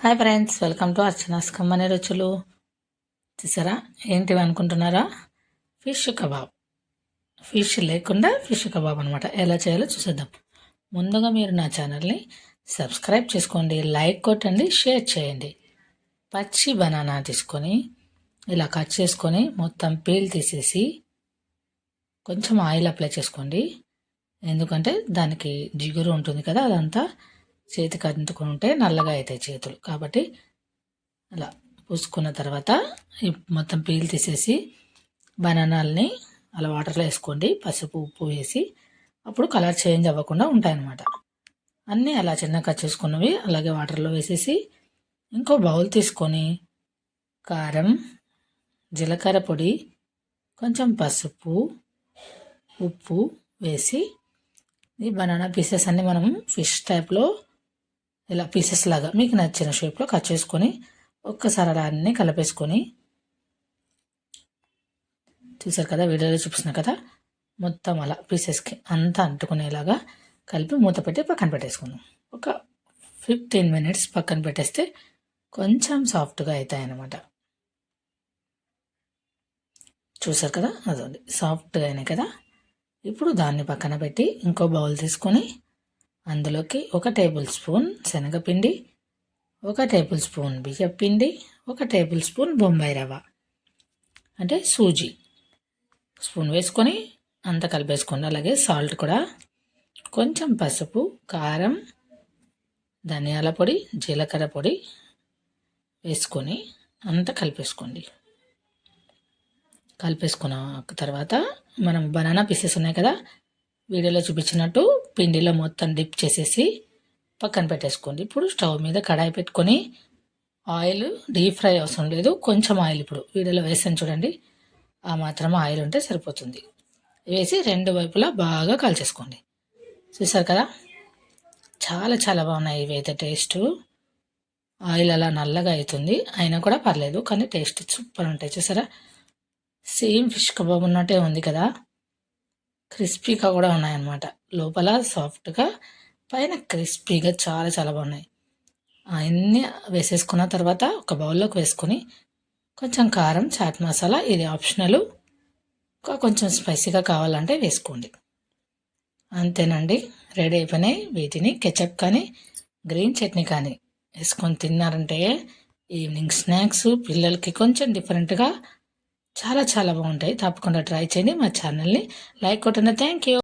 Hi friends, welcome to Archana's కమ్మని రుచులు. చూసారా ఏంటివి అనుకుంటున్నారా? Fish kebab. ఫిష్ లేకుండా ఫిష్ కబాబ్ అనమాట. ఎలా చేయాలో చూసేద్దాం. ముందుగా మీరు నా ఛానల్ని సబ్స్క్రైబ్ చేసుకోండి, లైక్ కొట్టండి, షేర్ చేయండి. పచ్చి బనానా తీసుకొని ఇలా కట్ చేసుకొని మొత్తం పీల్ తీసేసి కొంచెం ఆయిల్ అప్లై చేసుకోండి. ఎందుకంటే దానికి జిగురు ఉంటుంది కదా, అదంతా చేతికి అంటుకొని ఉంటే నల్లగా అవుతాయి చేతులు. కాబట్టి అలా పూసుకున్న తర్వాత మొత్తం పీల్ తీసేసి బనానాల్ని అలా వాటర్లో వేసుకోండి, పసుపు ఉప్పు వేసి. అప్పుడు కలర్ చేంజ్ అవ్వకుండా ఉంటాయన్నమాట. అన్నీ అలా చిన్న కట్ చేసుకున్నవి అలాగే వాటర్లో వేసేసి ఇంకో బౌల్ తీసుకొని కారం, జీలకర్ర పొడి, కొంచెం పసుపు, ఉప్పు వేసి ఈ బనానా పీసెస్ అన్నీ మనం ఫిష్ టైప్లో ఇలా పీసెస్ లాగా మీకు నచ్చిన షేప్లో కట్ చేసుకొని ఒక్కసారి అలా అన్నీ కలిపేసుకొని, చూసారు కదా వీడియోలో చూపిస్తున్నా కదా, మొత్తం అలా పీసెస్కి అంతా అంటుకునేలాగా కలిపి మూత పెట్టి పక్కన పెట్టేసుకుందాం. ఒక 15 మినిట్స్ పక్కన పెట్టేస్తే కొంచెం సాఫ్ట్గా అవుతాయి అన్నమాట. చూసారు కదా, అదండి సాఫ్ట్గా అయినాయి కదా. ఇప్పుడు దాన్ని పక్కన పెట్టి ఇంకో బౌల్ తీసుకొని అందులోకి 1 టేబుల్ స్పూన్ శనగపిండి, 1 టేబుల్ స్పూన్ బియ్యం పిండి, 1 టేబుల్ స్పూన్ బొంబాయి రవ్వ అంటే సూజీ స్పూన్ వేసుకొని అంతా కలిపేసుకోండి. అలాగే సాల్ట్ కూడా, కొంచెం పసుపు, కారం, ధనియాల పొడి, జీలకర్ర పొడి వేసుకొని అంతా కలిపేసుకోండి. కలిపేసుకున్న తర్వాత మనం బనానా పీసెస్ ఉన్నాయి కదా, వీడియోలో చూపించినట్టు పిండిలో మొత్తం డిప్ చేసేసి పక్కన పెట్టేసుకోండి. ఇప్పుడు స్టవ్ మీద కడాయి పెట్టుకొని ఆయిల్, డీప్ ఫ్రై అవసరం లేదు, కొంచెం ఆయిల్ ఇప్పుడు వీడియోలో వేసాను చూడండి, ఆ మాత్రం ఆయిల్ ఉంటే సరిపోతుంది. వేసి 2 వైపులా బాగా కాల్చేసుకోండి. చూసారు కదా, చాలా చాలా బాగున్నాయి ఇవి అయితే. టేస్ట్ ఆయిల్ అలా నల్లగా అవుతుంది అయినా కూడా పర్లేదు, కానీ టేస్ట్ సూపర్ ఉంటాయి. చూసారా, సేమ్ ఫిష్ కబాబ్ ఉన్నట్టే ఉంది కదా, క్రిస్పీగా కూడా ఉన్నాయన్నమాట. లోపల సాఫ్ట్గా, పైన క్రిస్పీగా చాలా చాలా బాగున్నాయి. అన్నీ వేసేసుకున్న తర్వాత ఒక బౌల్లోకి వేసుకొని కొంచెం కారం, చాట్ మసాలా, ఇది ఆప్షనల్, కొంచెం స్పైసీగా కావాలంటే వేసుకోండి. అంతేనండి, రెడీ అయిపోయినాయి. వీటిని కెచప్ కానీ గ్రీన్ చట్నీ కానీ వేసుకొని తిన్నారంటే ఈవినింగ్ స్నాక్స్ పిల్లలకి కొంచెం డిఫరెంట్గా చాలా చాలా బాగుంటాయి. తప్పకుండా ట్రై చేయండి. మా ఛానల్ని లైక్ కొట్టండి. Thank you.